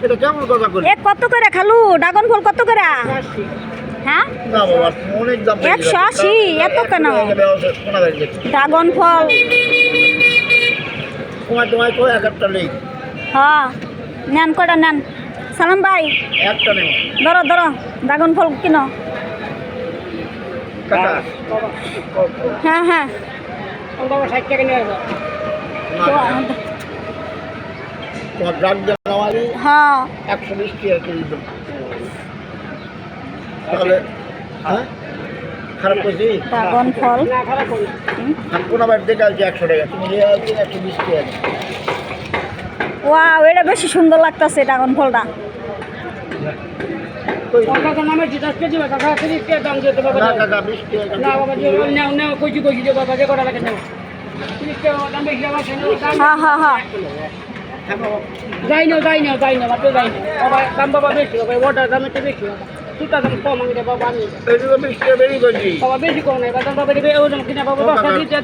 এটা কেমন কথা করি? কত করে খালু ড্রাগন ফল কত করে? হ্যাঁ না বাবা অনেক দাম। 180 এত কেন? ড্রাগন ফল তোমায় কই একটা নেই। হ্যাঁ নেন কটা নেন। সালাম ভাই একটা নেই। ধরো ধরো ড্রাগন ফল কিনো। কাটা। হ্যাঁ হ্যাঁ তোমার ড্রাগ জানাওয়ালি হ্যাঁ 120 টাকা কেজি দাম। তাহলে হ্যাঁ খারাপ করছি? ড্রাগন ফল আমি কোনো বার দেখে আছি 100 টাকা, তুমি নিয়ে আসছি 120 টাকা। ওয়াও এটা বেশি সুন্দর লাগতেছে ড্রাগন ফলটা। না কাকা 20 টাকা। হ্যাঁ হ্যাঁ হ্যাঁ যাই না মাত্র যাই না বাবা দাম বাবা বেশি হবে ওটার দাম একটু বেশি হবে দুটা দাম কম আমি বাবা আমি এই তো 20 টাকা বেরিয়ে করছি। বাবা বেশি কম নাই বাবা বাবা ওজন কিনা বাবা 10 টাকা দিতে